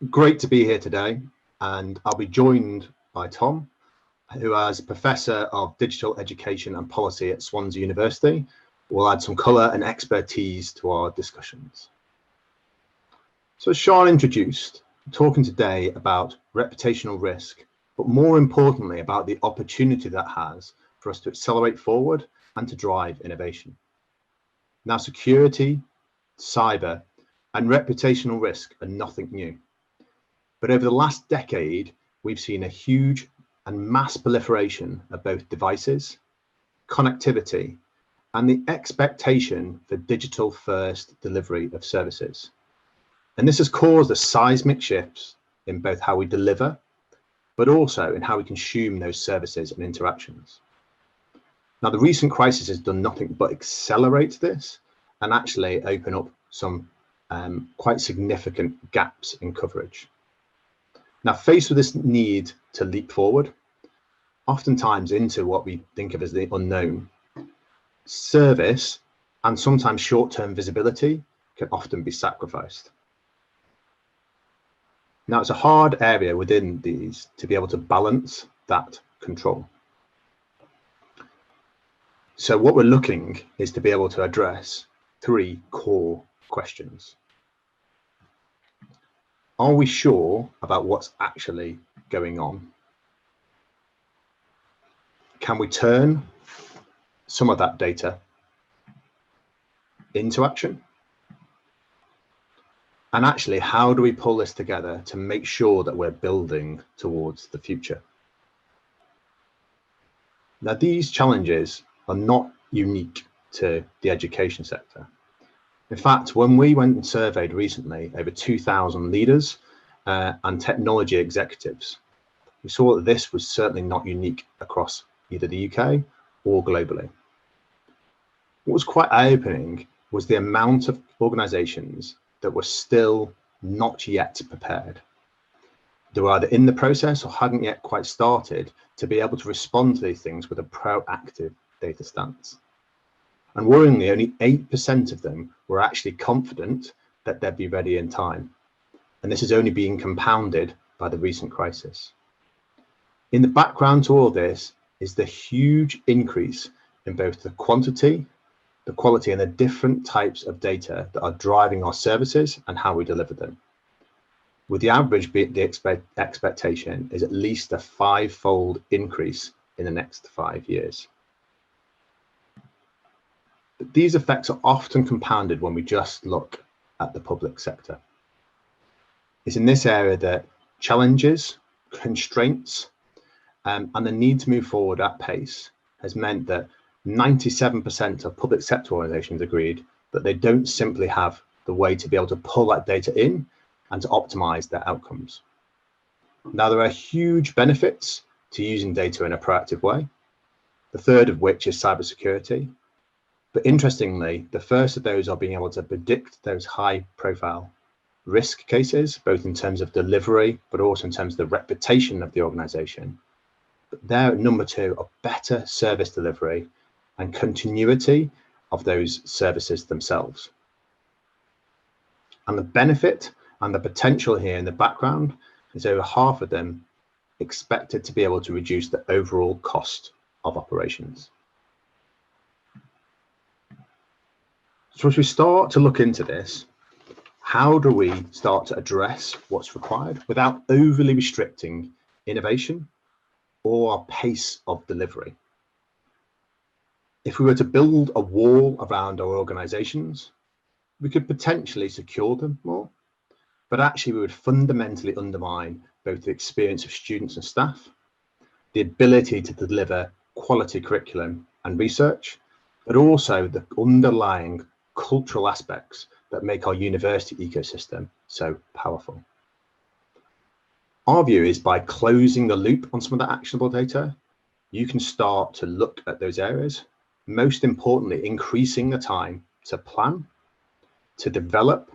Great to be here today, and I'll be joined by Tom, who is Professor of Digital Education and Policy at Swansea University, will add some colour and expertise to our discussions. So as Sean introduced, I'm talking today about reputational risk, but more importantly about the opportunity that has for us to accelerate forward and to drive innovation. Now, security, cyber, and reputational risk are nothing new. But over the last decade, we've seen a huge and mass proliferation of both devices, connectivity, and the expectation for digital-first delivery of services. And this has caused a seismic shifts in both how we deliver, but also in how we consume those services and interactions. Now, the recent crisis has done nothing but accelerate this and actually open up some quite significant gaps in coverage. Now, faced with this need to leap forward, oftentimes into what we think of as the unknown, service and sometimes short-term visibility can often be sacrificed. Now, it's a hard area within these to be able to balance that control. So what we're looking is to be able to address three core questions. Are we sure about what's actually going on? Can we turn some of that data into action? And actually, how do we pull this together to make sure that we're building towards the future? Now, these challenges are not unique to the education sector. In fact, when we went and surveyed recently over 2,000 leaders and technology executives, we saw that this was certainly not unique across either the UK or globally. What was quite eye-opening was the amount of organisations that were still not yet prepared. They were either in the process or hadn't yet quite started to be able to respond to these things with a proactive data stance. And worryingly, only 8% of them were actually confident that they'd be ready in time. And this is only being compounded by the recent crisis. In the background to all this is the huge increase in both the quantity, the quality, and the different types of data that are driving our services and how we deliver them. With the average, the expectation is at least a 5-fold increase in the next 5 years. But these effects are often compounded when we just look at the public sector. It's in this area that challenges, constraints, and the need to move forward at pace has meant that 97% of public sector organisations agreed that they don't simply have the way to be able to pull that data in and to optimise their outcomes. Now, there are huge benefits to using data in a proactive way, the third of which is cybersecurity. But interestingly, the first of those are being able to predict those high-profile risk cases, both in terms of delivery, but also in terms of the reputation of the organisation. But there, number two, are better service delivery and continuity of those services themselves. And the benefit and the potential here in the background is over half of them expected to be able to reduce the overall cost of operations. So as we start to look into this, how do we start to address what's required without overly restricting innovation or our pace of delivery? If we were to build a wall around our organisations, we could potentially secure them more, but actually we would fundamentally undermine both the experience of students and staff, the ability to deliver quality curriculum and research, but also the underlying cultural aspects that make our university ecosystem so powerful. Our view is by closing the loop on some of that actionable data, you can start to look at those areas, most importantly, increasing the time to plan, to develop,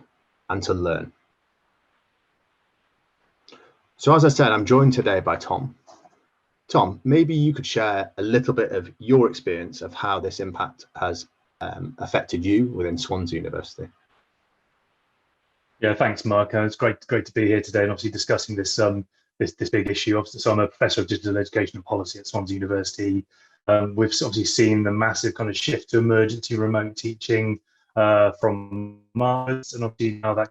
and to learn. So as I said, I'm joined today by Tom. Tom, maybe you could share a little bit of your experience of how this impact has affected you within Swansea University. Yeah, thanks, Mark. It's great to be here today and obviously discussing this big issue. Obviously, so I'm a professor of digital education and policy at Swansea University. We've obviously seen the massive kind of shift to emergency remote teaching from Mars, and obviously now that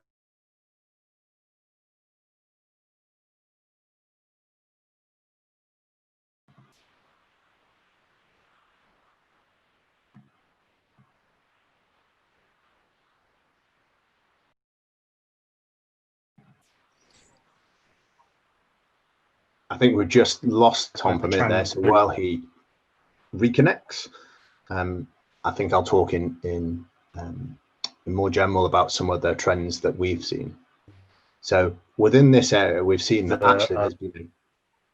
I think we've just lost Tom for a minute there, so while he reconnects, I think I'll talk in more general about some of the trends that we've seen. So within this area, we've seen that actually there's been a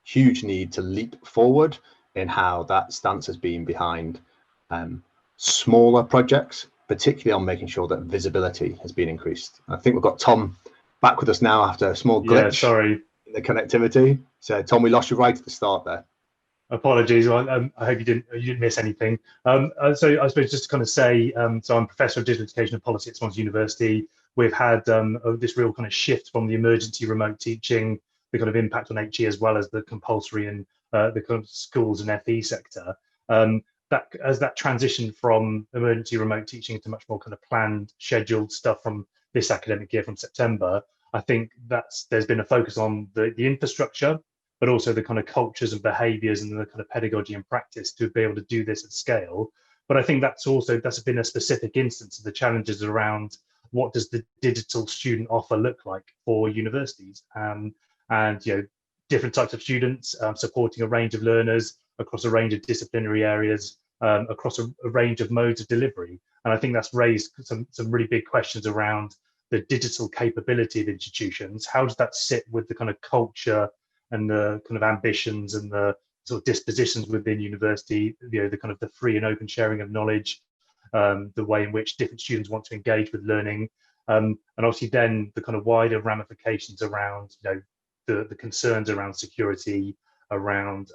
huge need to leap forward in how that stance has been behind smaller projects, particularly on making sure that visibility has been increased. I think we've got Tom back with us now after a small glitch in the connectivity. So Tom, we lost you right at the start there. Apologies. I hope you didn't miss anything. So I suppose just to kind of say, so I'm professor of digital education and policy at Swansea University. We've had this real kind of shift from the emergency remote teaching, the kind of impact on HE as well as the compulsory and the kind of schools and FE sector. That transition from emergency remote teaching to much more kind of planned, scheduled stuff from this academic year from September, I think there's been a focus on the infrastructure, but also the kind of cultures and behaviors and the kind of pedagogy and practice to be able to do this at scale. But I think that's been a specific instance of the challenges around what does the digital student offer look like for universities, and different types of students, supporting a range of learners across a range of disciplinary areas, across a range of modes of delivery. And I think that's raised some really big questions around the digital capability of institutions. How does that sit with the kind of culture and the kind of ambitions and the sort of dispositions within university, the kind of the free and open sharing of knowledge, the way in which different students want to engage with learning, and obviously then the kind of wider ramifications around the concerns around security, around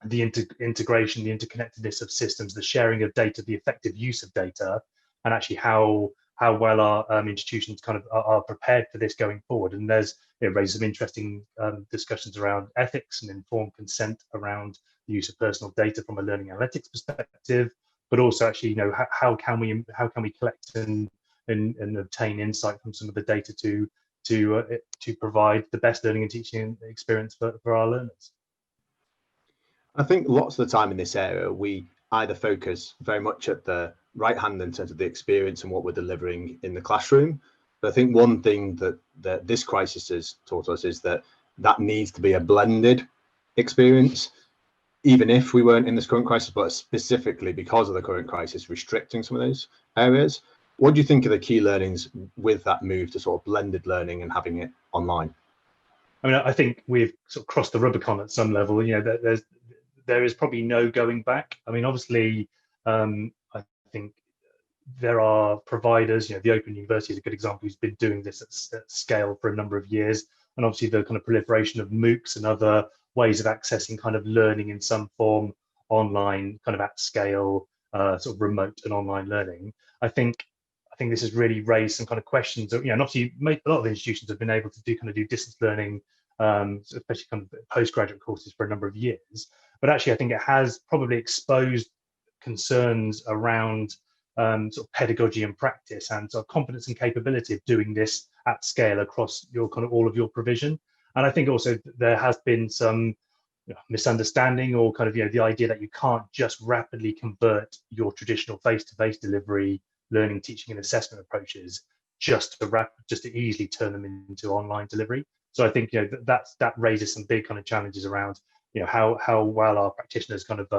the integration, the interconnectedness of systems, the sharing of data, the effective use of data, and actually how well our institutions kind of are prepared for this going forward. And there's raised some interesting discussions around ethics and informed consent around the use of personal data from a learning analytics perspective, but also actually how can we collect and obtain insight from some of the data to provide the best learning and teaching experience for our learners. I think lots of the time in this area, we either focus very much at the right hand in terms of the experience and what we're delivering in the classroom. But I think one thing that this crisis has taught us is that needs to be a blended experience, even if we weren't in this current crisis, but specifically because of the current crisis restricting some of those areas. What do you think are the key learnings with that move to sort of blended learning and having it online? I mean, I think we've sort of crossed the Rubicon at some level. There is probably no going back. I mean, obviously, I think there are providers, the Open University is a good example, who's been doing this at scale for a number of years. And obviously the kind of proliferation of MOOCs and other ways of accessing kind of learning in some form online, kind of at scale, sort of remote and online learning. I think this has really raised some kind of questions. And obviously a lot of institutions have been able to do distance learning, especially kind of postgraduate courses for a number of years. But actually, I think it has probably exposed concerns around sort of pedagogy and practice and sort of competence and capability of doing this at scale across your kind of all of your provision. And I think also there has been some misunderstanding or kind of the idea that you can't just rapidly convert your traditional face-to-face delivery, learning, teaching, and assessment approaches just to easily turn them into online delivery. So I think that raises some big kind of challenges around how well our practitioners kind of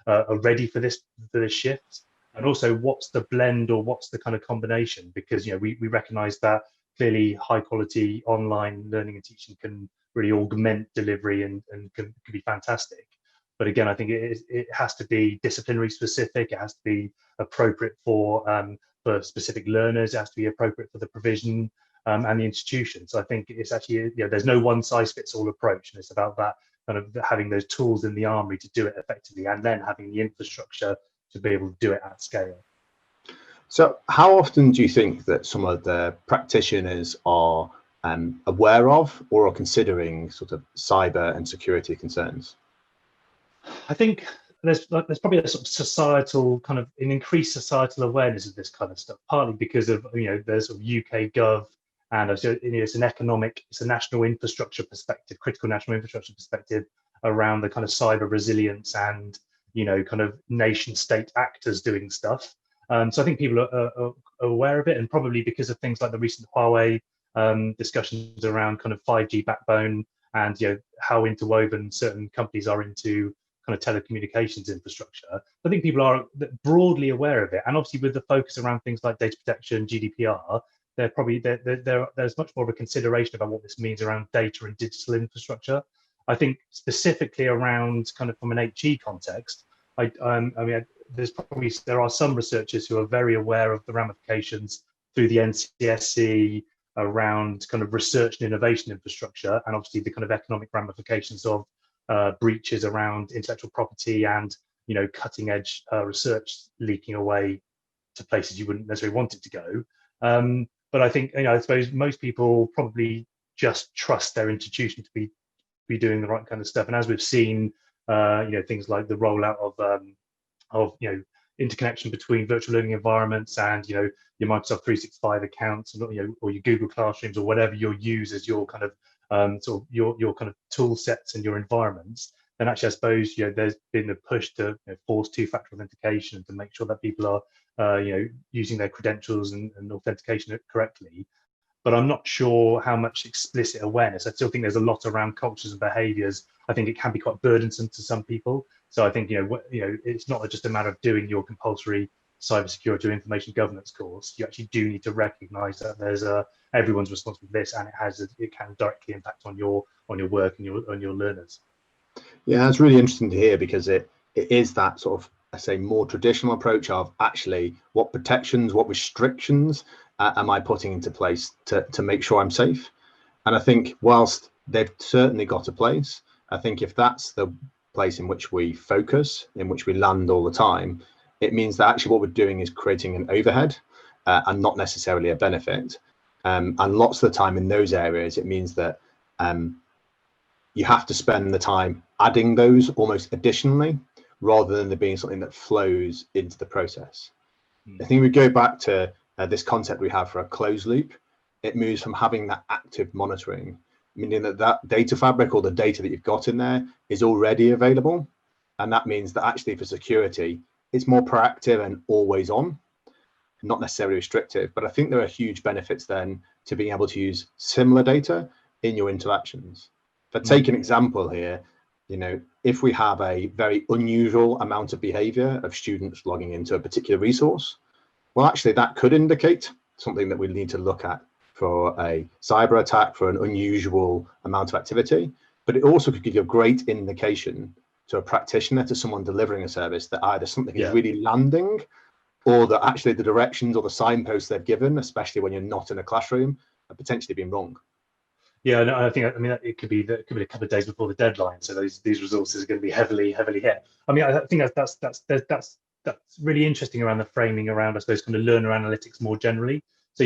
are ready for this shift, and also what's the blend or what's the kind of combination, because we recognise that clearly high quality online learning and teaching can really augment delivery and can be fantastic. But again, I think it has to be disciplinary specific. It has to be appropriate for specific learners. It has to be appropriate for the provision and the institution. So I think it's actually there's no one size fits all approach, and it's about that kind of having those tools in the armory to do it effectively, and then having the infrastructure to be able to do it at scale. So how often do you think that some of the practitioners are aware of or are considering sort of cyber and security concerns? I think there's probably a sort of societal kind of an increased societal awareness of this kind of stuff, partly because of there's sort of UK Gov, and it's an economic, it's a national infrastructure perspective, critical national infrastructure perspective around the kind of cyber resilience and kind of nation state actors doing stuff. So I think people are aware of it, and probably because of things like the recent Huawei discussions around kind of 5G backbone and how interwoven certain companies are into kind of telecommunications infrastructure. I think people are broadly aware of it, and obviously with the focus around things like data protection, GDPR, there's much more of a consideration about what this means around data and digital infrastructure. I think specifically around kind of from an HE context, I mean, there are some researchers who are very aware of the ramifications through the NCSC around kind of research and innovation infrastructure, and obviously the kind of economic ramifications of breaches around intellectual property and cutting edge research leaking away to places you wouldn't necessarily want it to go. But I think I suppose most people probably just trust their institution to be doing the right kind of stuff. And as we've seen, things like the rollout of interconnection between virtual learning environments and your Microsoft 365 accounts, or your Google Classrooms, or whatever you use as your kind of sort of your kind of tool sets and your environments, then actually I suppose there's been a push to force two-factor authentication to make sure that people are using their credentials and authentication correctly. But I'm not sure how much explicit awareness. I still think there's a lot around cultures and behaviours. I think it can be quite burdensome to some people. So I think it's not just a matter of doing your compulsory cybersecurity or information governance course. You actually do need to recognise that there's everyone's responsible for this, and it can directly impact on your work and your learners. Yeah, that's really interesting to hear, because it is that sort of, I say, more traditional approach of actually what protections, what restrictions am I putting into place to make sure I'm safe. And I think whilst they've certainly got a place, I think if that's the place in which we focus, in which we land all the time, it means that actually what we're doing is creating an overhead and not necessarily a benefit. And lots of the time in those areas, it means that you have to spend the time adding those almost additionally, rather than there being something that flows into the process. I think we go back to this concept we have for a closed loop. It moves from having that active monitoring, meaning that data fabric, or the data that you've got in there, is already available. And that means that actually for security, it's more proactive and always on, not necessarily restrictive. But I think there are huge benefits then to being able to use similar data in your interactions. If I take an example here, if we have a very unusual amount of behavior of students logging into a particular resource, well, actually that could indicate something that we need to look at for a cyber attack, for an unusual amount of activity. But it also could give you a great indication to a practitioner, to someone delivering a service, that either something is really landing, or that actually the directions or the signposts they've given, especially when you're not in a classroom, are potentially being wrong. Yeah, no, I mean it could be a couple of days before the deadline, so these resources are going to be heavily hit. I mean, I think that's really interesting around the framing around, I suppose, kind of learner analytics more generally. So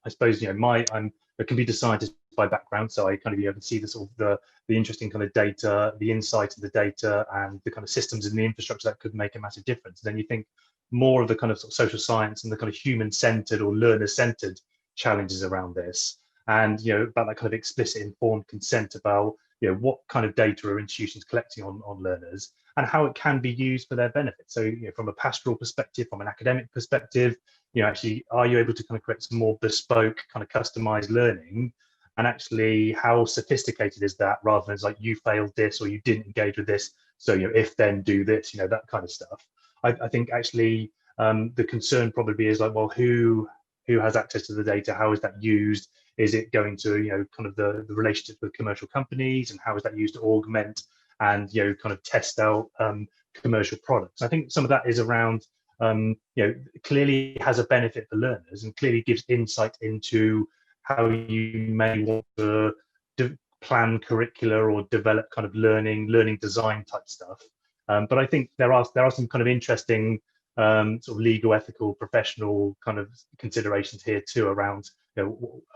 I suppose I'm a computer scientist by background, so I kind of be able to see the sort of the interesting kind of data, the insight of the data, and the kind of systems and the infrastructure that could make a massive difference. And then you think more of the kind of, social science and the kind of human-centered or learner-centered challenges around this. And about that kind of explicit informed consent about what kind of data are institutions collecting on learners, and how it can be used for their benefit. So from a pastoral perspective, from an academic perspective, actually, are you able to kind of create some more bespoke kind of customized learning, and actually how sophisticated is that, rather than it's like you failed this or you didn't engage with this, so if then do this, that kind of stuff. I think actually the concern probably is like, well, who has access to the data? How is that used? Is it going to, kind of the relationship with commercial companies, and how is that used to augment and, kind of test out commercial products? I think some of that is around, clearly has a benefit for learners, and clearly gives insight into how you may want to plan curricula or develop kind of learning design type stuff. But I think there are some kind of interesting sort of legal, ethical, professional kind of considerations here too around,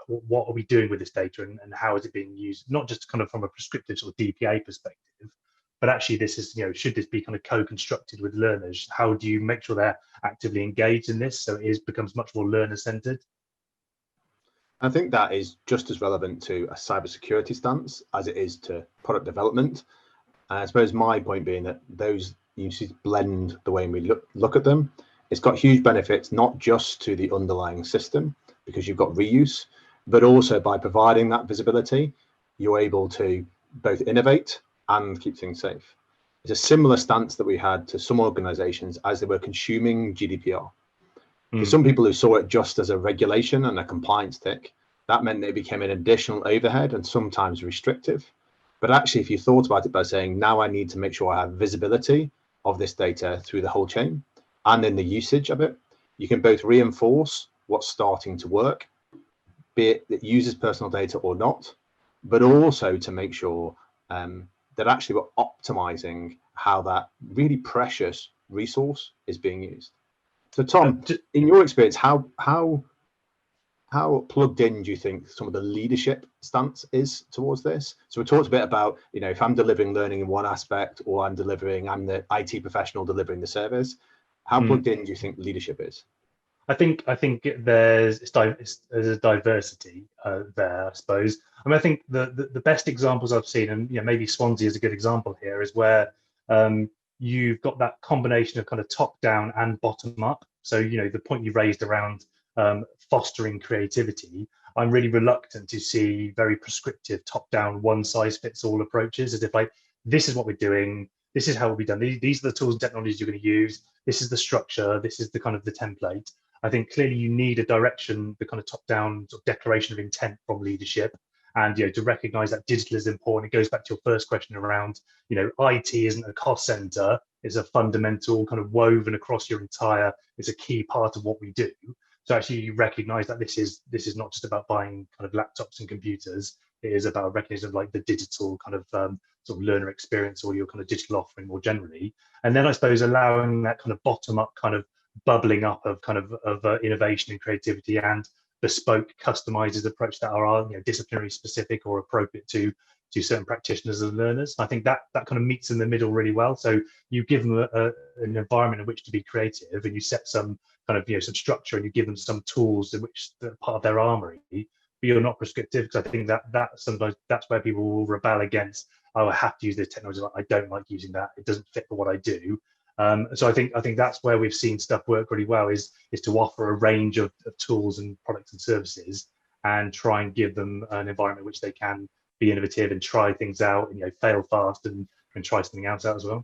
what are we doing with this data, and how is it being used, not just kind of from a prescriptive sort of DPA perspective, but actually this is, should this be kind of co-constructed with learners? How do you make sure they're actively engaged in this so it becomes much more learner-centered? I think that is just as relevant to a cybersecurity stance as it is to product development. And I suppose my point being that those you should blend the way we look at them. It's got huge benefits, not just to the underlying system, because you've got reuse, but also by providing that visibility, you're able to both innovate and keep things safe. It's a similar stance that we had to some organizations as they were consuming GDPR. For some people who saw it just as a regulation and a compliance tick, that meant it became an additional overhead and sometimes restrictive. But actually, if you thought about it by saying, now I need to make sure I have visibility of this data through the whole chain and in the usage of it, you can both reinforce what's starting to work, be it that uses personal data or not, but also to make sure that actually we're optimizing how that really precious resource is being used. So Tom, in your experience, how plugged in do you think some of the leadership stance is towards this? So we talked a bit about, if I'm delivering learning in one aspect, or I'm the IT professional delivering the service, how plugged in do you think leadership is? I think there's a diversity there, I suppose. I mean, I think the best examples I've seen, and maybe Swansea is a good example here, is where you've got that combination of kind of top down and bottom up. So the point you raised around fostering creativity, I'm really reluctant to see very prescriptive top down one size fits all approaches, as if like, this is what we're doing, this is how it will be done, these are the tools and technologies you're going to use, this is the structure, this is the kind of the template. I think clearly you need a direction, the kind of top-down sort of declaration of intent from leadership, and to recognise that digital is important. It goes back to your first question around, IT isn't a cost centre; it's a fundamental kind of woven across your entire. It's a key part of what we do. So actually, you recognise that this is not just about buying kind of laptops and computers. It is about recognition of like the digital kind of sort of learner experience, or your kind of digital offering more generally. And then I suppose allowing that kind of bottom-up kind of bubbling up of kind of innovation and creativity and bespoke customized approach that are disciplinary specific or appropriate to certain practitioners and learners. I think that kind of meets in the middle really well. So you give them an environment in which to be creative, and you set some kind of some structure, and you give them some tools in which they're part of their armory, but you're not prescriptive, because I think that sometimes that's where people will rebel against, oh, I have to use this technology, I don't like using that, it doesn't fit for what I do. So I think that's where we've seen stuff work really well, is to offer a range of tools and products and services, and try and give them an environment in which they can be innovative and try things out, and fail fast and try something else out as well.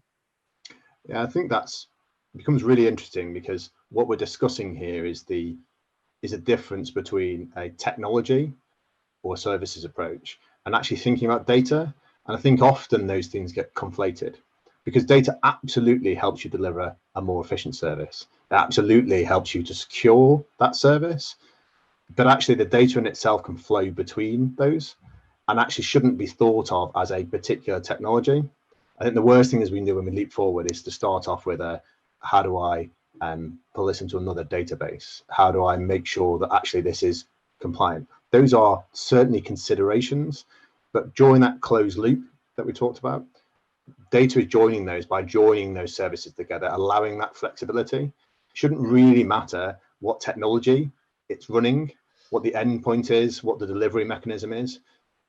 Yeah, I think becomes really interesting, because what we're discussing here is a difference between a technology or services approach and actually thinking about data. And I think often those things get conflated, because data absolutely helps you deliver a more efficient service. It absolutely helps you to secure that service, but actually the data in itself can flow between those and actually shouldn't be thought of as a particular technology. I think the worst thing as we do when we leap forward is to start off with how do I pull this into another database? How do I make sure that actually this is compliant? Those are certainly considerations, but during that closed loop that we talked about, data is joining those by joining those services together, allowing that flexibility. It shouldn't really matter what technology it's running, what the endpoint is, what the delivery mechanism is.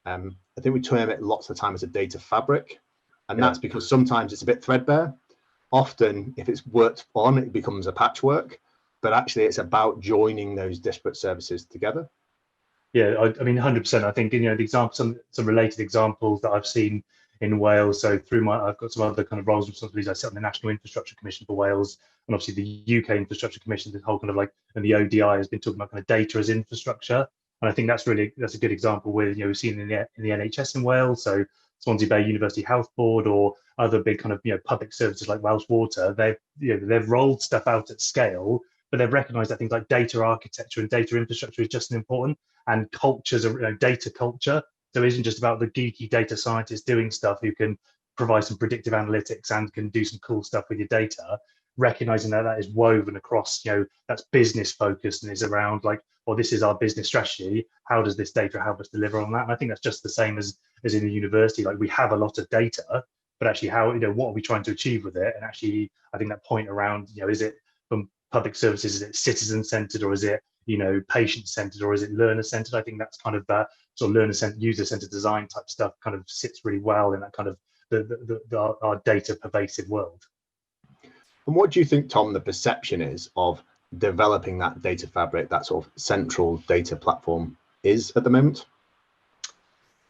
I think we term it lots of the time as a data fabric, and that's because sometimes it's a bit threadbare. Often, if it's worked on, it becomes a patchwork, but actually it's about joining those disparate services together. Yeah, I mean, 100%. I think the examples, some related examples that I've seen in Wales. So I've got some other kind of roles and responsibilities. I sit on the National Infrastructure Commission for Wales, and obviously the UK Infrastructure Commission, the whole kind of and the ODI has been talking about kind of data as infrastructure. And I think that's a good example where we've seen in the NHS in Wales. So Swansea Bay University Health Board, or other big kind of public services like Welsh Water, they've rolled stuff out at scale, but they've recognised that things like data architecture and data infrastructure is just as important, and cultures, data culture. So it isn't just about the geeky data scientists doing stuff who can provide some predictive analytics and can do some cool stuff with your data. recognizing that that is woven across, that's business focused and is around like, well, this is our business strategy. How does this data help us deliver on that? And I think that's just the same as in the university. Like, we have a lot of data, but actually how, what are we trying to achieve with it? And actually, I think that point around, is it from public services, is it citizen centered, or is it, patient centered, or is it learner centered? I think that's kind of that sort of learner centered, user centered design type stuff kind of sits really well in that kind of our data pervasive world. And what do you think, Tom, the perception is of developing that data fabric, that sort of central data platform is at the moment?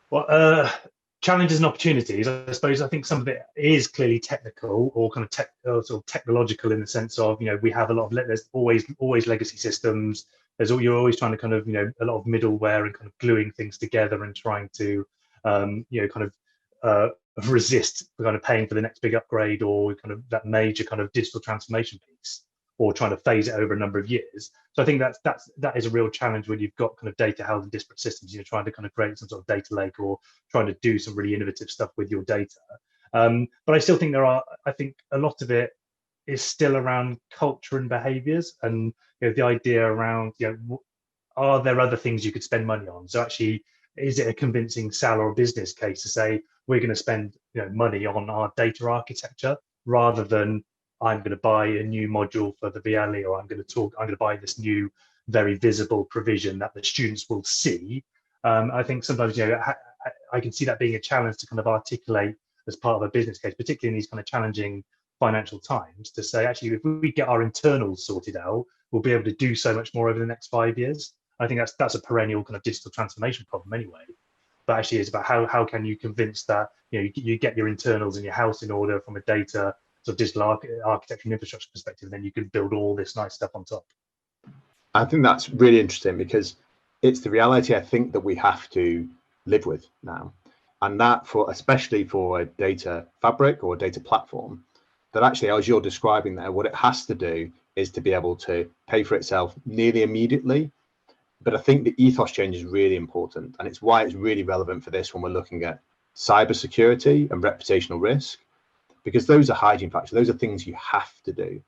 Well, challenges and opportunities, I suppose. I think some of it is clearly technical or kind of sort of technological, in the sense of, we have a lot of, there's always legacy systems. You're always trying to kind of, a lot of middleware and kind of gluing things together and trying to, kind of resist kind of paying for the next big upgrade, or kind of that major kind of digital transformation piece, or trying to phase it over a number of years. So I think that is a real challenge when you've got kind of data held in disparate systems. Trying to kind of create some sort of data lake, or trying to do some really innovative stuff with your data. But I still think I think a lot of it is still around culture and behaviors, and the idea around, are there other things you could spend money on? So actually, is it a convincing sell or business case to say we're going to spend money on our data architecture, rather than I'm going to buy a new module for the VLE, or I'm going to buy this new very visible provision that the students will see. I think sometimes I can see that being a challenge to kind of articulate as part of a business case, particularly in these kind of challenging financial times, to say, actually, if we get our internals sorted out, we'll be able to do so much more over the next 5 years. I think that's a perennial kind of digital transformation problem anyway. But actually, it's about how can you convince that you get your internals and your house in order from a data sort of digital architecture and infrastructure perspective, and then you can build all this nice stuff on top. I think that's really interesting, because it's the reality, I think, that we have to live with now, and that especially for a data fabric or a data platform, that actually, as you're describing there, what it has to do is to be able to pay for itself nearly immediately. But I think the ethos change is really important, and it's why it's really relevant for this when we're looking at cybersecurity and reputational risk, because those are hygiene factors. Those are things you have to do.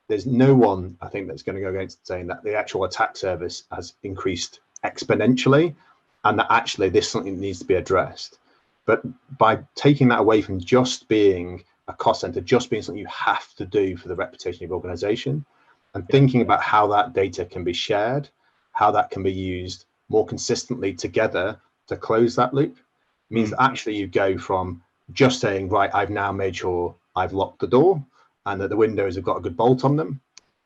There's no one, I think, that's going to go against saying that the actual attack service has increased exponentially, and that actually this is something that needs to be addressed. But by taking that away from just being a cost center, just being something you have to do for the reputation of your organization, and thinking about how that data can be shared, how that can be used more consistently together to close that loop, means that actually you go from just saying, right, I've now made sure I've locked the door and that the windows have got a good bolt on them,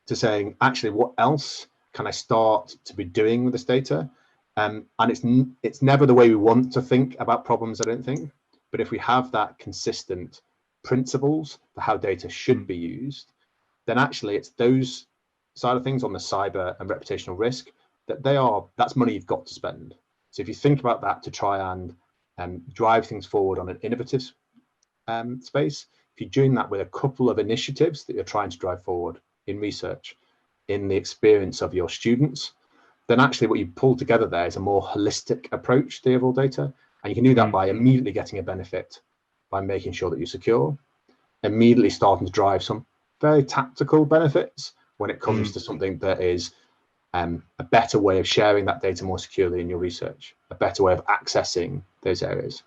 to saying, actually, what else can I start to be doing with this data? And it's never the way we want to think about problems, I don't think. But if we have that consistent principles for how data should be used, then actually it's those side of things on the cyber and reputational risk that's money you've got to spend. So if you think about that to try and drive things forward on an innovative space, if you're doing that with a couple of initiatives that you're trying to drive forward in research, in the experience of your students, then actually what you pull together there is a more holistic approach to the overall data. And you can do that by immediately getting a benefit by making sure that you're secure, immediately starting to drive some very tactical benefits when it comes to something that is a better way of sharing that data more securely in your research, a better way of accessing those areas.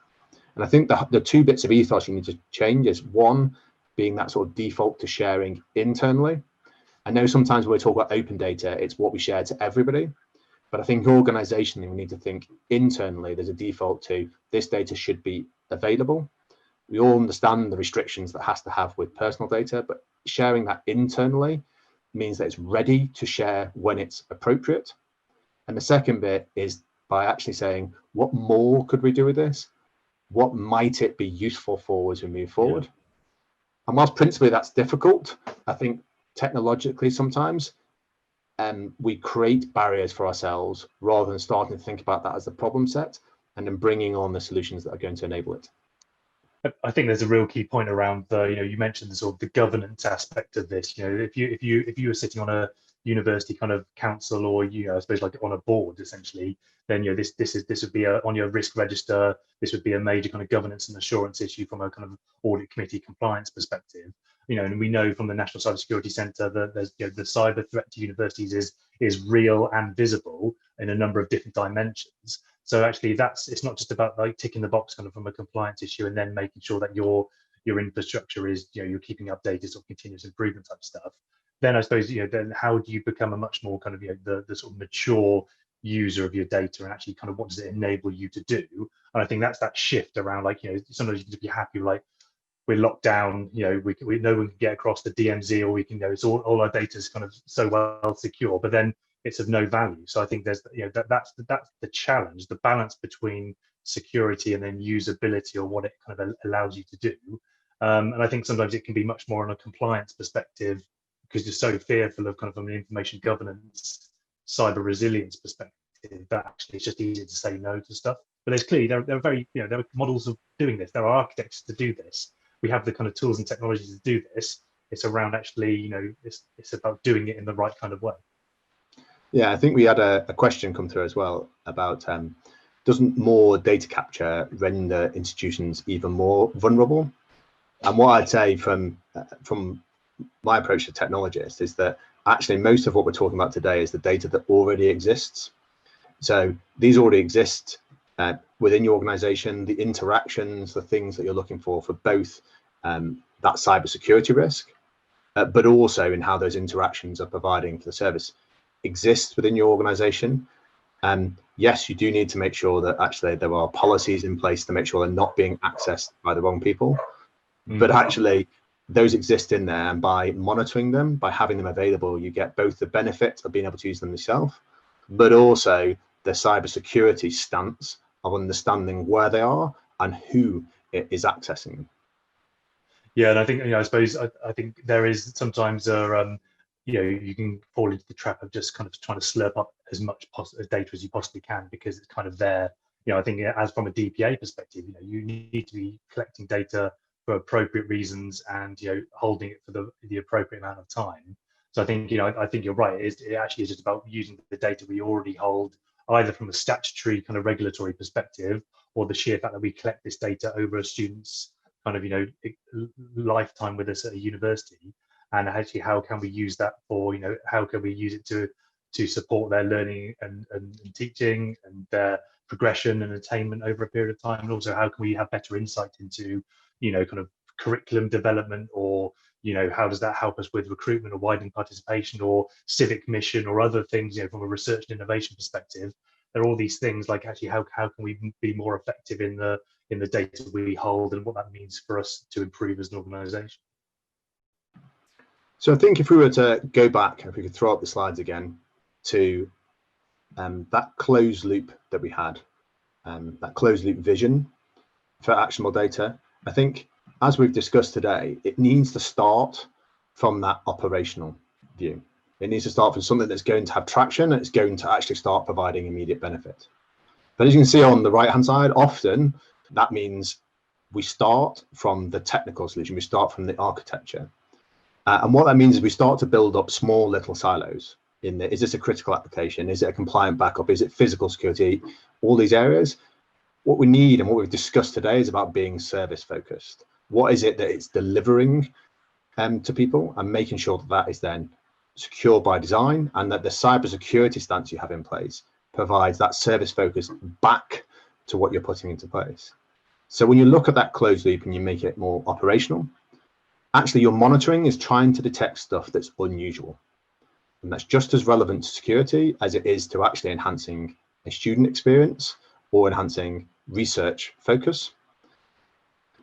And I think the two bits of ethos you need to change is, one, being that sort of default to sharing internally. I know sometimes when we talk about open data, it's what we share to everybody. But I think organizationally, we need to think internally, there's a default to this data should be available. We all understand the restrictions that has to have with personal data, but sharing that internally means that it's ready to share when it's appropriate. And the second bit is by actually saying, what more could we do with this? What might it be useful for as we move forward? And whilst principally that's difficult, I think technologically sometimes we create barriers for ourselves rather than starting to think about that as the problem set and then bringing on the solutions that are going to enable it. I think there's a real key point around the, you mentioned the sort of the governance aspect of this. If you were sitting on a university kind of council, or I suppose like on a board essentially, then this would be on your risk register. This would be a major kind of governance and assurance issue from a kind of audit committee compliance perspective. And we know from the National Cybersecurity Centre that there's the cyber threat to universities is real and visible in a number of different dimensions. So actually, it's not just about like ticking the box kind of from a compliance issue and then making sure that your infrastructure is you're keeping updated sort of continuous improvement type stuff. Then I suppose then how do you become a much more kind of the sort of mature user of your data, and actually kind of what does it enable you to do? And I think that's that shift around like sometimes you can just be happy like we're locked down, we no one can get across the DMZ, or we can it's all our data is kind of so well secure, but then it's of no value. So I think there's that's the challenge, the balance between security and then usability, or what it kind of allows you to do. And I think sometimes it can be much more on a compliance perspective, because you're so fearful of kind of from an information governance, cyber resilience perspective, that actually it's just easier to say no to stuff. But there's clearly there are very there are models of doing this. There are architects to do this. We have the kind of tools and technologies to do this. It's around actually it's about doing it in the right kind of way. Yeah, I think we had a question come through as well about doesn't more data capture render institutions even more vulnerable? And what I'd say from my approach to technologists is that actually most of what we're talking about today is the data that already exists. So these already exist within your organization, the interactions, the things that you're looking for both that cybersecurity risk, but also in how those interactions are providing for the service exists within your organization. Yes, you do need to make sure that actually there are policies in place to make sure they're not being accessed by the wrong people. But actually those exist in there, and by monitoring them, by having them available, you get both the benefit of being able to use them yourself, but also the cybersecurity stance of understanding where they are and who is accessing them. Yeah, and I think I suppose I think there is sometimes you can fall into the trap of just kind of trying to slurp up as much data as you possibly can, because it's kind of there. I think as from a DPA perspective, you need to be collecting data for appropriate reasons, and holding it for the appropriate amount of time. So I think I think you're right. It actually is just about using the data we already hold, either from a statutory kind of regulatory perspective, or the sheer fact that we collect this data over a student's kind of lifetime with us at a university, and actually how can we use that for how can we use it to support their learning and teaching and their progression and attainment over a period of time, and also how can we have better insight into kind of curriculum development, or how does that help us with recruitment or widening participation or civic mission or other things from a research and innovation perspective. There are all these things like actually how can we be more effective in the data we hold, and what that means for us to improve as an organization. So I think if we were to go back, if we could throw up the slides again to that closed loop that we had, that closed loop vision for actionable data, I think as we've discussed today, it needs to start from that operational view. It needs to start from something that's going to have traction, and it's going to actually start providing immediate benefit. But as you can see on the right-hand side, often that means we start from the technical solution, we start from the architecture. And what that means is we start to build up small little silos. Is this a critical application? Is it a compliant backup? Is it physical security? All these areas. What we need and what we've discussed today is about being service focused. What is it that it's delivering to people, and making sure that that is then secure by design, and that the cybersecurity stance you have in place provides that service focus back to what you're putting into place. So when you look at that closed loop and you make it more operational, actually your monitoring is trying to detect stuff that's unusual. And that's just as relevant to security as it is to actually enhancing a student experience or enhancing research focus.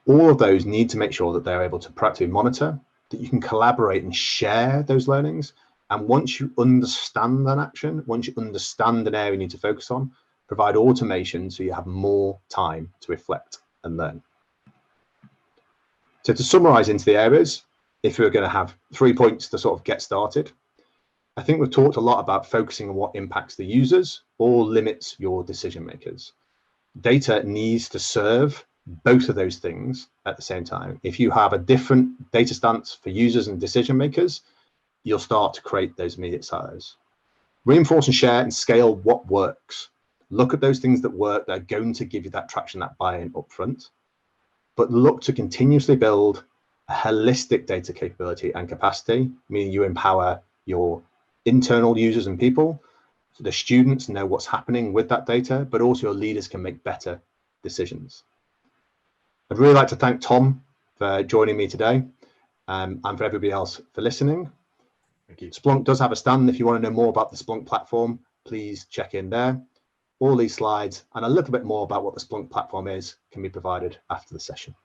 All of those need to make sure that they're able to proactively monitor, that you can collaborate and share those learnings. And once you understand that action, once you understand an area you need to focus on, provide automation so you have more time to reflect and learn. So to summarize into the areas, if we're going to have 3 points to sort of get started, I think we've talked a lot about focusing on what impacts the users or limits your decision makers. Data needs to serve both of those things at the same time. If you have a different data stance for users and decision makers, you'll start to create those immediate silos. Reinforce and share and scale what works. Look at those things that work, that are going to give you that traction, that buy-in upfront, but look to continuously build a holistic data capability and capacity, meaning you empower your internal users and people, so the students know what's happening with that data, but also your leaders can make better decisions. I'd really like to thank Tom for joining me today, and for everybody else for listening. Thank you. Splunk does have a stand. If you want to know more about the Splunk platform, please check in there. All these slides and a little bit more about what the Splunk platform is can be provided after the session.